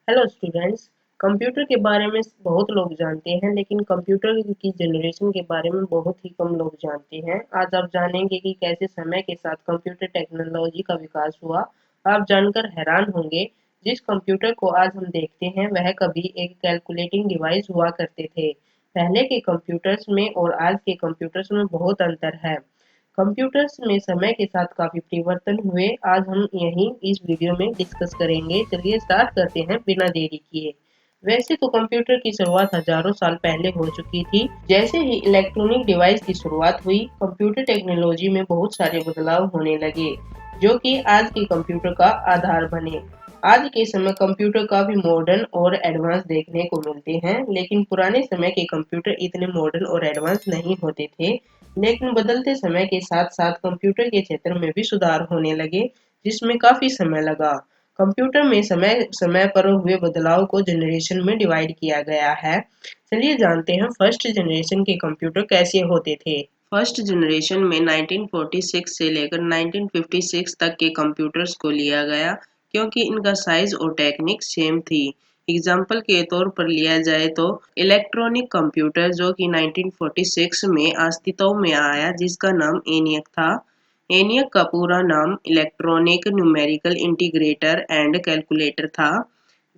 Hello students. Computer के बारे में बहुत लोग जानते हैं, लेकिन कंप्यूटर की जनरेशन के बारे में बहुत ही कम लोग जानते हैं। आज आप जानेंगे कि कैसे समय के साथ कंप्यूटर टेक्नोलॉजी का विकास हुआ। आप जानकर हैरान होंगे। जिस कंप्यूटर को आज हम देखते हैं वह कभी एक कैलकुलेटिंग डिवाइस हुआ करते थे। पहले के कंप्यूटर्स में और आज के कंप्यूटर्स में बहुत अंतर है। कंप्यूटर्स में समय के साथ काफी परिवर्तन हुए। आज हम यही इस वीडियो में डिस्कस करेंगे। चलिए स्टार्ट करते हैं बिना देरी किए। वैसे तो कंप्यूटर की शुरुआत हजारों साल पहले हो चुकी थी। जैसे ही इलेक्ट्रॉनिक डिवाइस की शुरुआत हुई, कंप्यूटर टेक्नोलॉजी में बहुत सारे बदलाव होने लगे, जो कि आज के कंप्यूटर का आधार बने। आज के समय कंप्यूटर काफी मॉडर्न और एडवांस देखने को मिलते हैं, लेकिन पुराने समय के कंप्यूटर इतने मॉडर्न और एडवांस नहीं होते थे। लेकिन बदलते समय के साथ-साथ कंप्यूटर के क्षेत्र में भी सुधार होने लगे, जिसमें काफी समय लगा। कंप्यूटर में समय समय पर हुए बदलाव को जनरेशन में डिवाइड किया गया है। चलिए जानते हैं फर्स्ट जनरेशन के कंप्यूटर कैसे होते थे। फर्स्ट जनरेशन में 1946 से लेकर 1956 तक के कंप्यूटर्स को लिया गया, क्योंकि इनका साइज और टेक्निक सेम थी। एग्जाम्पल के तौर पर लिया जाए तो इलेक्ट्रॉनिक कंप्यूटर जो कि 1946 में अस्तित्व में आया, जिसका नाम ENIAC था। ENIAC का पूरा नाम electronic numerical integrator and calculator था,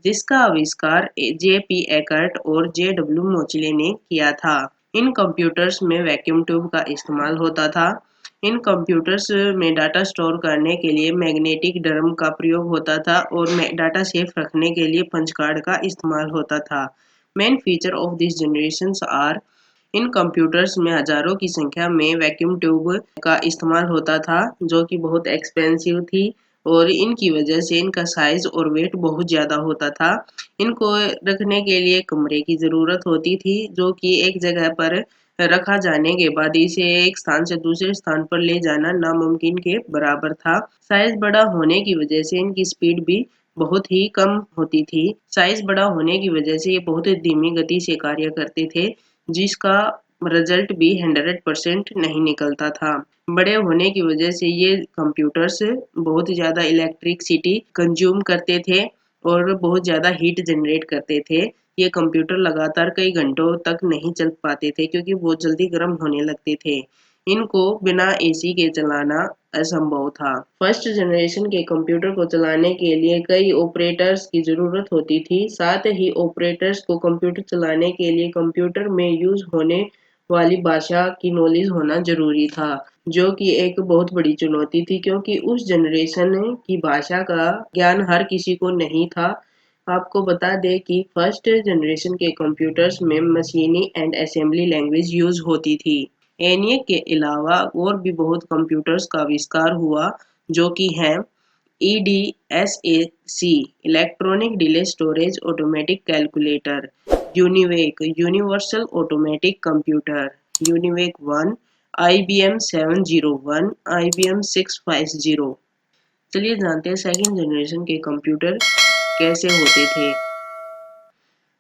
जिसका आविष्कार JP एकर्ट और JW मोचले ने किया था। इन कंप्यूटर्स में वैक्यूम ट्यूब का इस्तेमाल होता था। इन कंप्यूटर्स में डाटा स्टोर करने के लिए मैग्नेटिक ड्रम का प्रयोग होता था और डाटा सेफ रखने के लिए पंच कार्ड का इस्तेमाल होता था। Main feature of this generation are, इन कंप्यूटर्स में हजारों की संख्या में वैक्यूम ट्यूब का इस्तेमाल होता था, जो कि बहुत एक्सपेंसिव थी और इनकी वजह से इनका साइज और वेट बहुत ज़्यादा होता था। इनको रखने के लिए कमरे की ज़रूरत होती थी, जो कि एक जगह पर रखा जाने के बाद इसे एक स्थान से दूसरे स्थान पर ले जाना नामुमकिन के बराबर था। साइज बड़ा होने की वजह से इनकी स्पीड भी बहुत ही कम होती थी। साइज बड़ा होने की वजह से ये बहुत धीमी गति से कार्य करते थे, जिसका रिजल्ट भी 100% नहीं निकलता था। बड़े होने की वजह से ये कंप्यूटर्स बहुत ज़्यादा इलेक्ट्रिसिटी कंज्यूम करते थे और बहुत ज़्यादा हीट जनरेट करते थे। ये कंप्यूटर लगातार कई घंटों तक नहीं चल पाते थे, क्योंकि बहुत जल्दी गर्म होने लगते थे। इनको बिना एसी के चलाना असंभव था। फर्स्ट जनरेशन के कंप्यूटर को चलाने के लिए कई ऑपरेटर्स की जरूरत होती थी। साथ ही ऑपरेटर्स को कंप्यूटर चलाने के लिए कंप्यूटर में यूज होने वाली भाषा की नॉलेज होना जरूरी था, जो कि एक बहुत बड़ी चुनौती थी, क्योंकि उस जनरेशन की भाषा का ज्ञान हर किसी को नहीं था। आपको बता दें कि फर्स्ट जनरेशन के कंप्यूटर्स में मशीनी एंड असेंबली लैंग्वेज यूज होती थी। ENIAC के अलावा और भी बहुत कंप्यूटर्स का आविष्कार हुआ, जो कि हैं EDSAC electronic delay storage automatic calculator, UNIVAC universal automatic computer, UNIVAC 1, IBM 701, IBM 650। चलिए जानते हैं सेकंड जनरेशन के कंप्यूटर कैसे होते थे।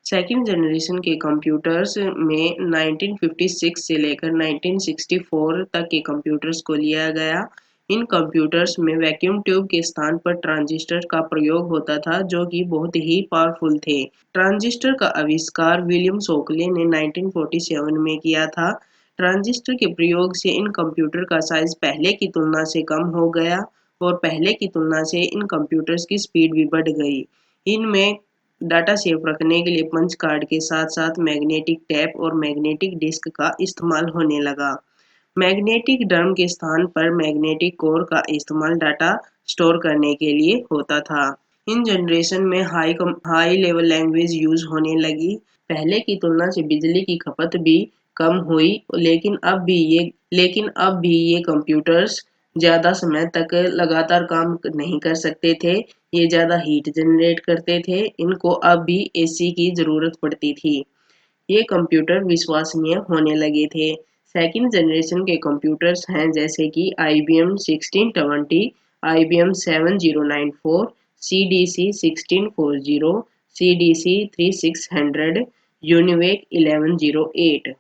सेकंड जनरेशन के कंप्यूटर्स में 1956 से लेकर 1964 तक के कंप्यूटर्स को लिया गया। इन कंप्यूटर्स में वैक्यूम ट्यूब के स्थान पर ट्रांजिस्टर का प्रयोग होता था, जो कि बहुत ही पावरफुल थे। ट्रांजिस्टर का आविष्कार विलियम शोकले ने 1947 में किया था। ट्रांजिस्टर के प्रयोग से इन कंप्यूटर का साइज पहले की तुलना से कम हो गया और पहले की तुलना से इन कंप्यूटर्स की स्पीड भी बढ़ गई। इनमें डाटा सेव रखने के लिए पंच कार्ड के साथ साथ मैग्नेटिक टैप और मैग्नेटिक डिस्क का इस्तेमाल होने लगा। मैग्नेटिक ड्रम के स्थान पर मैग्नेटिक कोर का इस्तेमाल डाटा स्टोर करने के लिए होता था। इन जनरेशन में हाई लेवल लैंग्वेज यूज होने लगी। पहले की तुलना से बिजली की खपत भी कम हुई, लेकिन अब भी ये कंप्यूटर्स ज़्यादा समय तक लगातार काम नहीं कर सकते थे। ये ज़्यादा हीट जनरेट करते थे। इनको अब भी एसी की ज़रूरत पड़ती थी। ये कंप्यूटर विश्वसनीय होने लगे थे। सेकंड जनरेशन के कंप्यूटर्स हैं जैसे कि IBM 1620, IBM 7094, CDC 1640, CDC 3600, UNIVAC 1108।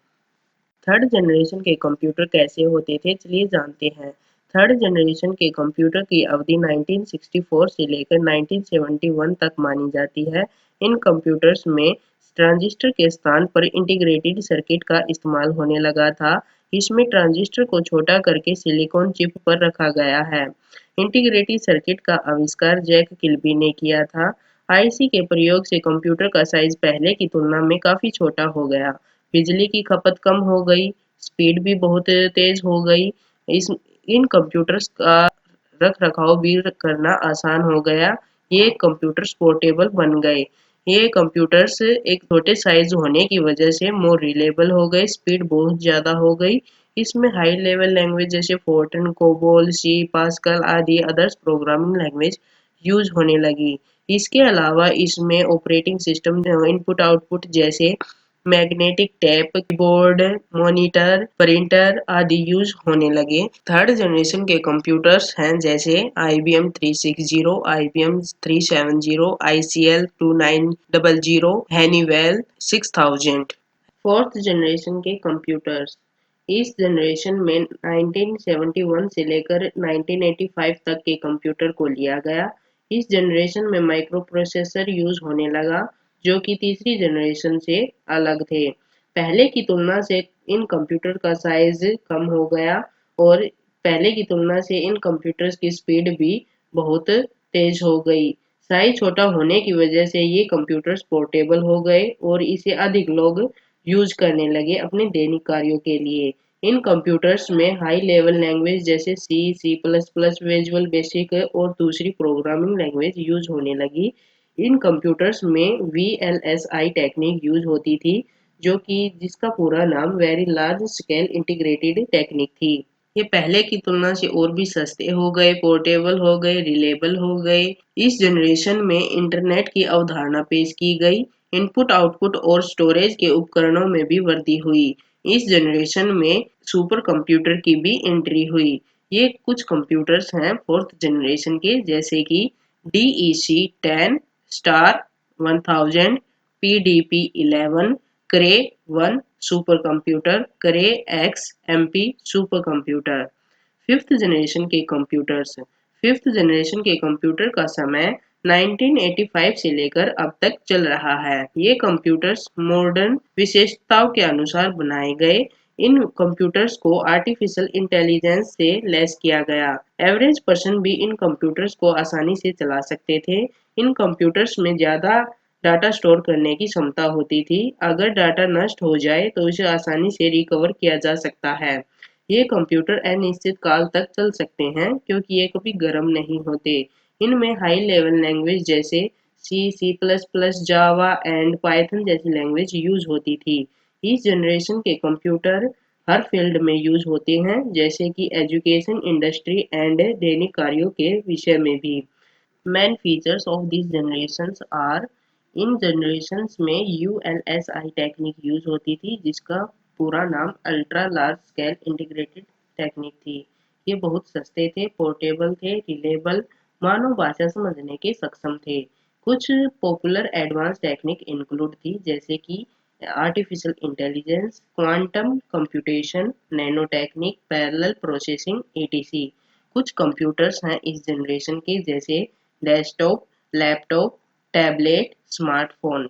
Third generation के कंप्यूटर कैसे होते थे, चलिए जानते हैं। थर्ड जनरेशन के कंप्यूटर की अवधि 1964 से लेकर 1971 तक मानी जाती है। इन कंप्यूटर्स में ट्रांजिस्टर के स्थान पर इंटीग्रेटेड सर्किट का इस्तेमाल होने लगा था। इसमें ट्रांजिस्टर को छोटा करके सिलिकॉन चिप पर रखा गया है। इंटीग्रेटेड सर्किट का आविष्कार जैक किल्बी ने किया था। आईसी के प्रयोग से कंप्यूटर का साइज पहले की तुलना में काफी छोटा हो गया। बिजली की खपत कम हो गई, स्पीड भी बहुत तेज हो गई। इस इन कंप्यूटर्स का रख रखाव भी करना आसान हो गया। ये कंप्यूटर्स पोर्टेबल बन गए। ये कंप्यूटर्स एक छोटे साइज होने की वजह से मोर रिलेबल हो गए, स्पीड बहुत ज़्यादा हो गई। इसमें हाई लेवल लैंग्वेज जैसे फोर्टन, कोबोल, सी, पास्कल आदि अदर्स प्रोग्रामिंग लैंग्वेज यूज होने लगी। इसके अलावा इसमें ऑपरेटिंग सिस्टम इनपुट आउटपुट जैसे magnetic tape, keyboard, monitor, printer आदि यूज होने लगे। थर्ड जनरेशन के कंप्यूटर्स हैं जैसे IBM 360, IBM 370, ICL 2900, Honeywell 6000। Fourth generation के कंप्यूटर्स, इस जनरेशन में 1971 से लेकर 1985 तक के कंप्यूटर को लिया गया। इस जनरेशन में माइक्रो प्रोसेसर यूज होने लगा, जो कि तीसरी जनरेशन से अलग थे। पहले की तुलना से इन कंप्यूटर का साइज कम हो गया और पहले की तुलना से इन कंप्यूटर्स की स्पीड भी बहुत तेज हो गई। साइज छोटा होने की वजह से ये कंप्यूटर्स पोर्टेबल हो गए और इसे अधिक लोग यूज करने लगे अपने दैनिक कार्यों के लिए। इन कंप्यूटर्स में हाई लेवल लैंग्वेज जैसे C, C plus plus, visual basic और दूसरी प्रोग्रामिंग लैंग्वेज यूज होने लगी। इन कंप्यूटर्स में VLSI टेक्निक यूज होती थी, जो कि जिसका पूरा नाम very large scale integrated technique थी। ये पहले की तुलना से और भी सस्ते हो गए, पोर्टेबल हो गए, रिलेबल हो गए। इस जनरेशन में इंटरनेट की अवधारणा पेश की गई। इनपुट आउटपुट और स्टोरेज के उपकरणों में भी वृद्धि हुई। इस जनरेशन में सुपर कंप्यूटर की भी एंट्री हुई। ये कुछ कंप्यूटर्स हैं फोर्थ जनरेशन के, जैसे कि DEC 10 स्टार 1000, PDP 11, क्रे 1 सुपर कंप्यूटर, क्रे X MP super computer. Fifth generation के कंप्यूटर्स, फिफ्थ जनरेशन के कंप्यूटर का समय 1985 से लेकर अब तक चल रहा है। ये कंप्यूटर्स मॉडर्न विशेषताओं के अनुसार बनाए गए। इन कंप्यूटर्स को आर्टिफिशियल इंटेलिजेंस से लैस किया गया। एवरेज पर्सन भी इन कंप्यूटर्स को आसानी से चला सकते थे। इन कंप्यूटर्स में ज़्यादा डाटा स्टोर करने की क्षमता होती थी। अगर डाटा नष्ट हो जाए तो उसे आसानी से रिकवर किया जा सकता है। ये कंप्यूटर अनिश्चित काल तक चल सकते हैं क्योंकि ये कभी गर्म नहीं होते। इनमें हाई लेवल लैंग्वेज जैसे C, C plus plus, Java and Python जैसी लैंग्वेज यूज होती थी। इस जनरेशन के कंप्यूटर हर फील्ड में यूज होते हैं, जैसे कि एजुकेशन, इंडस्ट्री एंड दैनिक कार्यों के विषय में भी। Main features of this generations are, इन जनरेशंस में ULSI टेक्निक यूज होती थी, जिसका पूरा नाम ultra large scale integrated technique थी। ये बहुत सस्ते थे, पोर्टेबल थे, रिलेबल, मानव भाषा समझने के सक्षम थे। कुछ पॉपुलर एडवांस टेक्निक इंक्लूड थी, जैसे कि artificial intelligence, quantum computation, nano technique, parallel processing etc। कुछ कंप्यूटर्स हैं इस जनरेशन के, जैसे डेस्कटॉप, लैपटॉप, टैबलेट, स्मार्टफोन।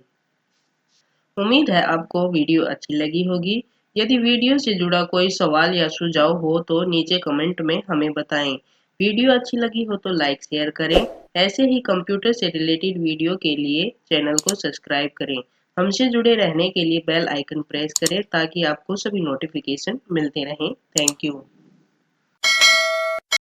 उम्मीद है आपको वीडियो अच्छी लगी होगी। यदि वीडियो से जुड़ा कोई सवाल या सुझाव हो तो नीचे कमेंट में हमें बताएं। वीडियो अच्छी लगी हो तो लाइक शेयर करें। ऐसे ही कंप्यूटर से रिलेटेड वीडियो के लिए चैनल को सब्सक्राइब करें। हमसे जुड़े रहने के लिए बेल आइकन प्रेस करें ताकि आपको सभी नोटिफिकेशन मिलते रहें। Thank you.